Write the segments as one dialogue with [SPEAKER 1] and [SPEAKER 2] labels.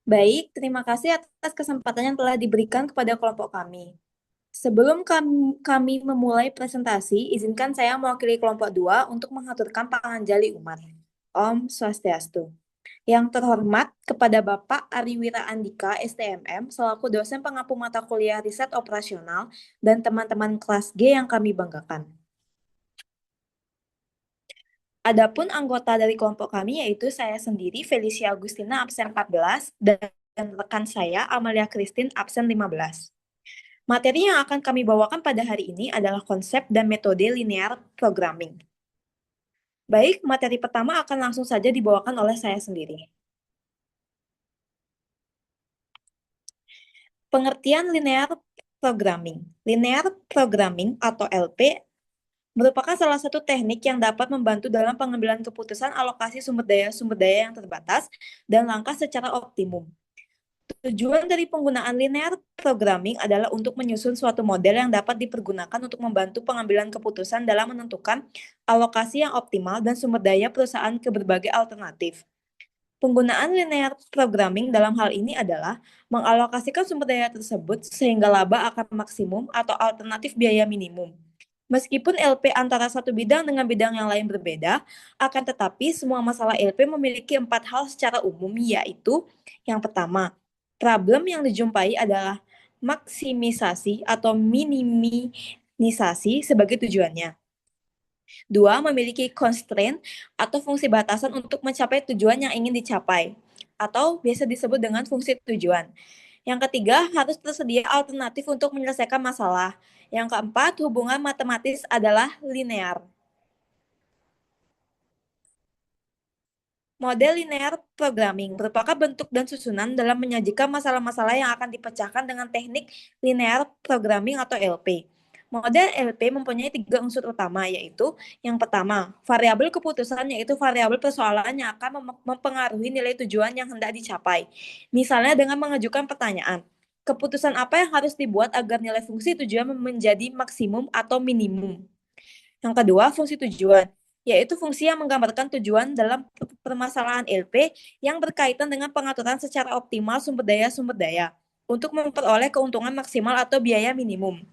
[SPEAKER 1] Baik, terima kasih atas kesempatan yang telah diberikan kepada kelompok kami. Sebelum kami memulai presentasi, izinkan saya mewakili kelompok 2 untuk mengaturkan panganjali umat. Om Swastiastu. Yang terhormat kepada Bapak Ariwira Andika, STMM, selaku dosen pengampu mata kuliah riset operasional dan teman-teman kelas G yang kami banggakan. Adapun anggota dari kelompok kami yaitu saya sendiri, Felicia Agustina, absen 14, dan rekan saya, Amalia Christine, absen 15. Materi yang akan kami bawakan pada hari ini adalah konsep dan metode linear programming. Baik, materi pertama akan langsung saja dibawakan oleh saya sendiri. Pengertian linear programming. Linear programming atau LP merupakan salah satu teknik yang dapat membantu dalam pengambilan keputusan alokasi sumber daya yang terbatas dan langkah secara optimum. Tujuan dari penggunaan linear programming adalah untuk menyusun suatu model yang dapat dipergunakan untuk membantu pengambilan keputusan dalam menentukan alokasi yang optimal dan sumber daya perusahaan ke berbagai alternatif. Penggunaan linear programming dalam hal ini adalah mengalokasikan sumber daya tersebut sehingga laba akan maksimum atau alternatif biaya minimum. Meskipun LP antara satu bidang dengan bidang yang lain berbeda, akan tetapi semua masalah LP memiliki 4 hal secara umum, yaitu yang pertama, problem yang dijumpai adalah maksimisasi atau minimisasi sebagai tujuannya. Dua, memiliki constraint atau fungsi batasan untuk mencapai tujuan yang ingin dicapai, atau biasa disebut dengan fungsi tujuan. Yang ketiga, harus tersedia alternatif untuk menyelesaikan masalah. Yang keempat, hubungan matematis adalah linear. Model linear programming merupakan bentuk dan susunan dalam menyajikan masalah-masalah yang akan dipecahkan dengan teknik linear programming atau LP. Model LP mempunyai 3 unsur utama, yaitu yang pertama, variabel keputusan, yaitu variabel persoalan yang akan mempengaruhi nilai tujuan yang hendak dicapai. Misalnya dengan mengajukan pertanyaan, keputusan apa yang harus dibuat agar nilai fungsi tujuan menjadi maksimum atau minimum. Yang kedua, fungsi tujuan, yaitu fungsi yang menggambarkan tujuan dalam permasalahan LP yang berkaitan dengan pengaturan secara optimal sumber daya untuk memperoleh keuntungan maksimal atau biaya minimum.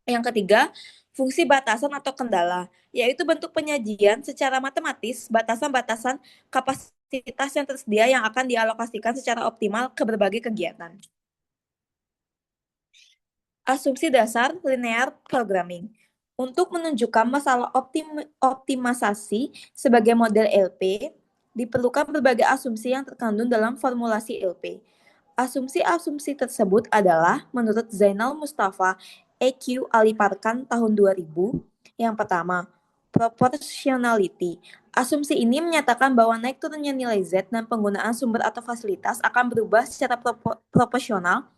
[SPEAKER 1] Yang ketiga, fungsi batasan atau kendala, yaitu bentuk penyajian secara matematis batasan-batasan kapasitas yang tersedia yang akan dialokasikan secara optimal ke berbagai kegiatan. Asumsi dasar linear programming. Untuk menunjukkan masalah optimisasi sebagai model LP, diperlukan berbagai asumsi yang terkandung dalam formulasi LP. Asumsi-asumsi tersebut adalah menurut Zainal Mustafa EQ Aliparkan tahun 2000. Yang pertama, proportionality. Asumsi ini menyatakan bahwa naik turunnya nilai Z dan penggunaan sumber atau fasilitas akan berubah secara proporsional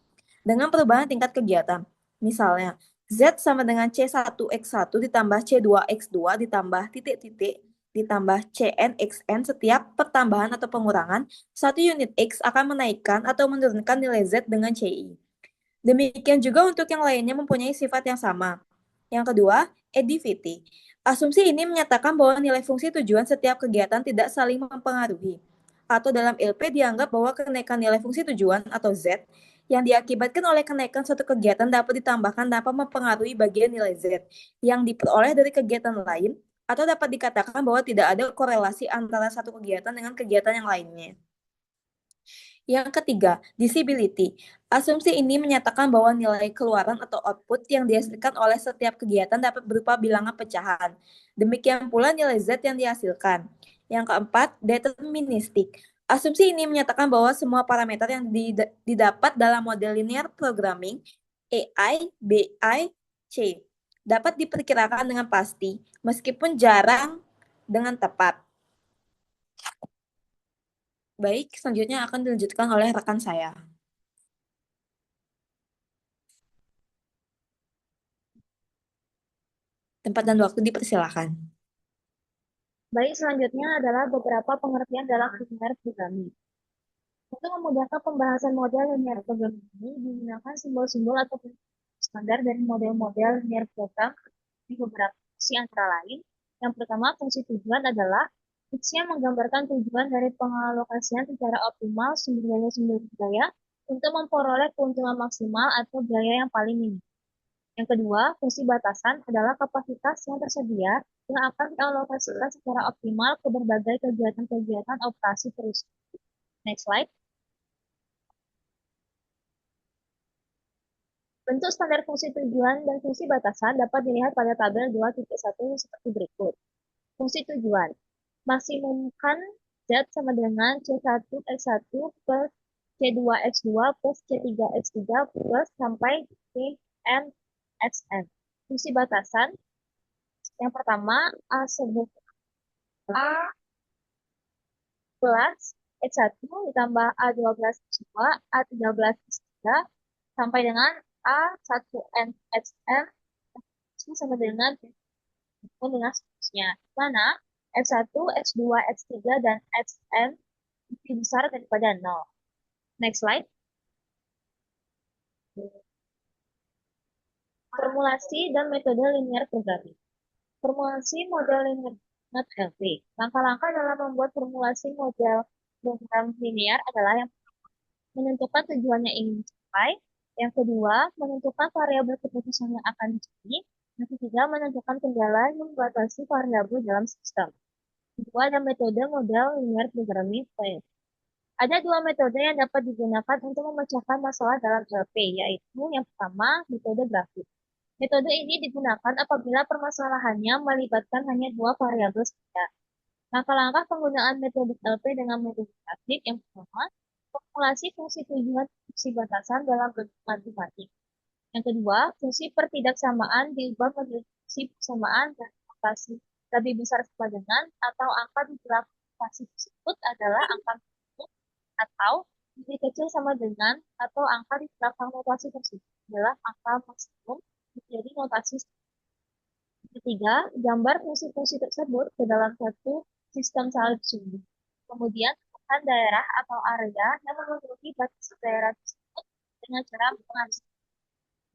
[SPEAKER 1] dengan perubahan tingkat kegiatan. Misalnya, Z sama dengan C1X1 ditambah C2X2 ditambah titik-titik ditambah CNXN. Setiap pertambahan atau pengurangan satu unit X akan menaikkan atau menurunkan nilai Z dengan CI. Demikian juga untuk yang lainnya mempunyai sifat yang sama. Yang kedua, additivity. Asumsi ini menyatakan bahwa nilai fungsi tujuan setiap kegiatan tidak saling mempengaruhi. Atau dalam LP dianggap bahwa kenaikan nilai fungsi tujuan atau Z yang diakibatkan oleh kenaikan suatu kegiatan dapat ditambahkan tanpa mempengaruhi bagian nilai Z yang diperoleh dari kegiatan lain, atau dapat dikatakan bahwa tidak ada korelasi antara satu kegiatan dengan kegiatan yang lainnya. Yang ketiga, disability. Asumsi ini menyatakan bahwa nilai keluaran atau output yang dihasilkan oleh setiap kegiatan dapat berupa bilangan pecahan. Demikian pula nilai Z yang dihasilkan. Yang keempat, deterministik. Asumsi ini menyatakan bahwa semua parameter yang didapat dalam model linear programming AI, BI, C dapat diperkirakan dengan pasti, meskipun jarang dengan tepat. Baik, selanjutnya akan dilanjutkan oleh rekan saya. Tempat dan waktu dipersilakan.
[SPEAKER 2] Baik, selanjutnya adalah beberapa pengertian dalam linear programming. Untuk memudahkan pembahasan model linear programming ini, digunakan simbol-simbol atau standar dari model-model linear program di beberapa fungsi antara lain. Yang pertama, fungsi tujuan adalah Fungsinya menggambarkan tujuan dari pengalokasian secara optimal sumber daya untuk memperoleh keuntungan maksimal atau biaya yang paling minim. Yang kedua, fungsi batasan adalah kapasitas yang tersedia yang akan dialokasikan secara optimal ke berbagai kegiatan-kegiatan operasi perusahaan. Next slide. Bentuk standar fungsi tujuan dan fungsi batasan dapat dilihat pada tabel 2.1 seperti berikut. Fungsi tujuan. Maksimumkan Z sama dengan C1X1 plus C2X2 plus C3X3 plus sampai CNXN. Fungsi batasan. Yang pertama, A sebut A plus X1 ditambah A12 X2, A13 X3, sampai dengan A1N XN sama dengan seterusnya. Mana X1, X2, X3, dan Xn lebih besar daripada 0. Next slide. Formulasi dan metode linear programming. Formulasi model linear LP. Langkah-langkah dalam membuat formulasi model program linear adalah yang menentukan tujuannya ingin dicapai, yang kedua, menentukan variabel keputusan yang akan dicari, yang ketiga, menentukan kendala yang membatasi variabel dalam sistem. Kedua, ada metode model linear programming. Ada dua metode yang dapat digunakan untuk memecahkan masalah dalam LP, yaitu yang pertama, metode grafik. Metode ini digunakan apabila permasalahannya melibatkan hanya dua variabel saja. Langkah-langkah penggunaan metode LP dengan metode grafik yang pertama, formulasi fungsi tujuan fungsi batasan dalam bentuk matematik. Yang kedua, fungsi pertidaksamaan diubah menjadi fungsi persamaan dan notasi lebih besar sama dengan atau angka di belakang notasi tersebut adalah angka maksimum atau lebih kecil sama dengan atau angka di belakang notasi tersebut adalah angka maksimum menjadi notasi. Ketiga, gambar fungsi-fungsi tersebut ke dalam satu sistem salib sumbu. Kemudian, tentukan daerah atau area yang memenuhi batas daerah tersebut dengan cara mengarsir.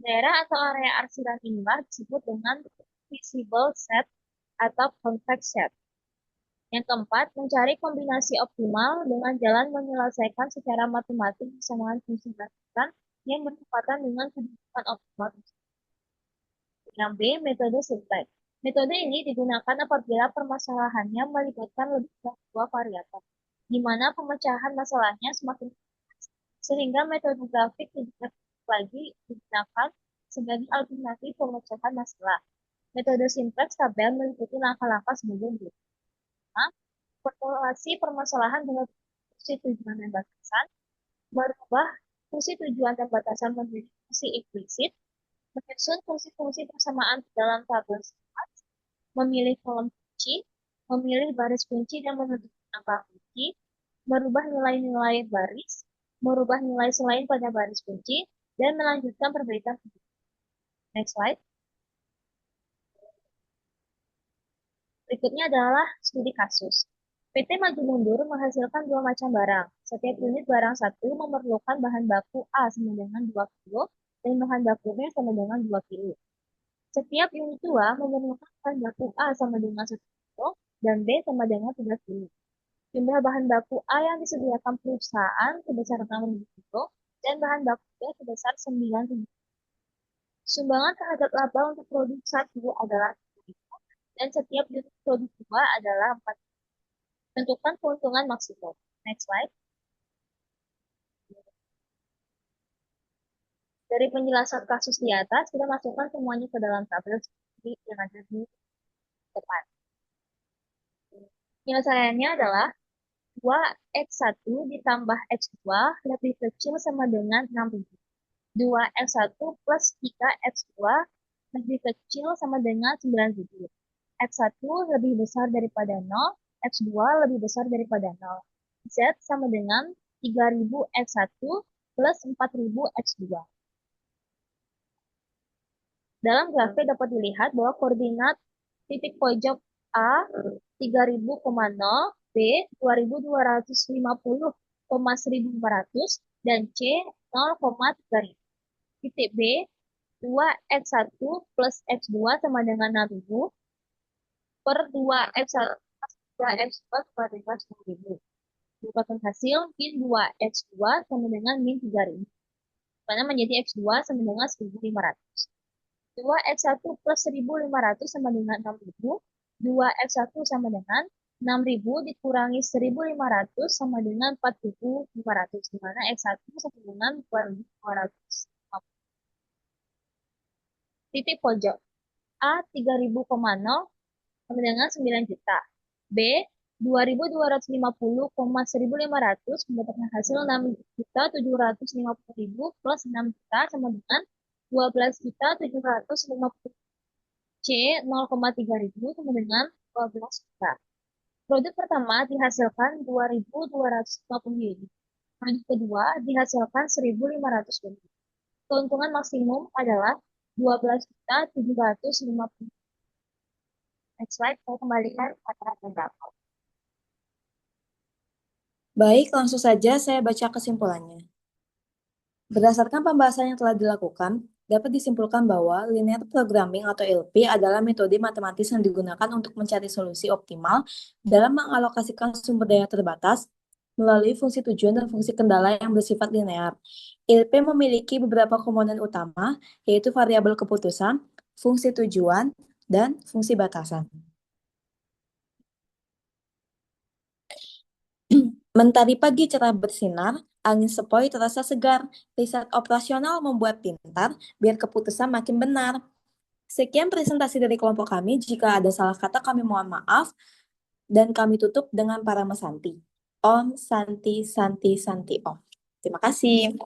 [SPEAKER 2] Daerah atau area arsiran inilah disebut dengan visible set atau convex set. Yang keempat, mencari kombinasi optimal dengan jalan menyelesaikan secara matematik persamaan fungsi batasan yang bertepatan dengan kedudukan optimal. Yang B, metode simplex. Metode ini digunakan apabila permasalahannya melibatkan lebih dari dua variabel, di mana pemecahan masalahnya semakin kompleks, sehingga metode grafik tidak lagi digunakan sebagai alternatif pemecahan masalah. Metode simplex tabel meliputi langkah-langkah sebagai berikut. Formulasi permasalahan dengan fungsi tujuan dan batasan, merubah fungsi tujuan dan batasan menjadi fungsi implisit, menyusun fungsi-fungsi persamaan dalam tabel sifat, memilih kolom kunci, memilih baris kunci dan menentukan angka kunci, merubah nilai-nilai baris, merubah nilai selain pada baris kunci, dan melanjutkan perbaikan. Next slide. Berikutnya adalah studi kasus. PT Maju Mundur menghasilkan dua macam barang. Setiap unit barang satu memerlukan bahan baku A sama dengan 2 kilo dan bahan baku B sama dengan 2 kilo. Setiap unit 2 memerlukan bahan baku A sama dengan 1 kilo dan B sama dengan 3 kilo. Jumlah bahan baku A yang disediakan perusahaan sebesar 6 kilo dan bahan baku B sebesar 9 kilo. Sumbangan terhadap laba untuk produk 1 adalah 1.000 dan setiap unit produk 2 adalah 4. Tentukan keuntungan maksimum. Next slide. Dari penjelasan kasus di atas, kita masukkan semuanya ke dalam tabel seperti yang ada di depan. Penyelesaiannya adalah 2x1 ditambah x2 lebih kecil sama dengan 6.000. 2x1 plus 3x2 lebih kecil sama dengan 9.000. X1 lebih besar daripada 0, X2 lebih besar daripada 0. Z sama dengan 3.000 X1 plus 4.000 X2. Dalam grafik dapat dilihat bahwa koordinat titik pojok A 3000,0, B 2250,1400, dan C 0,3000. Titik B 2x1 plus x2 sama dengan 6000 per 2x1 3x2 kuadrat 10.000. Dapatkan hasil min 2x2 sama dengan min 3.000. Karena menjadi x2 sama dengan 1.500. 2x1 plus 1.500 sama dengan 6.000. 2x1 sama dengan 6.000 dikurangi 1.500 sama dengan 4.500. Di mana x1 sama dengan 2.500. Titik pojok. A 3.000,0 sama dengan 9 juta. B 2.250,1.500 mendapatkan hasil 6.750.000 plus 6 juta sama dengan 12.750. C 0,3 ribu sama dengan 12 juta. Produk pertama dihasilkan 2.250 unit. Produk kedua dihasilkan 1.500 unit. Keuntungan maksimum adalah 12.750. Next slide, saya kembalikan kepada pendapat.
[SPEAKER 1] Baik, langsung saja saya baca kesimpulannya. Berdasarkan pembahasan yang telah dilakukan, dapat disimpulkan bahwa linear programming atau LP adalah metode matematis yang digunakan untuk mencari solusi optimal dalam mengalokasikan sumber daya terbatas melalui fungsi tujuan dan fungsi kendala yang bersifat linear. LP memiliki beberapa komponen utama, yaitu variabel keputusan, fungsi tujuan, dan fungsi batasan. Mentari pagi cerah bersinar, angin sepoi terasa segar. Riset operasional membuat pintar, biar keputusan makin benar. Sekian presentasi dari kelompok kami. Jika ada salah kata, kami mohon maaf. Dan kami tutup dengan Parama Santi. Om Santi Santi Santi Om. Terima kasih.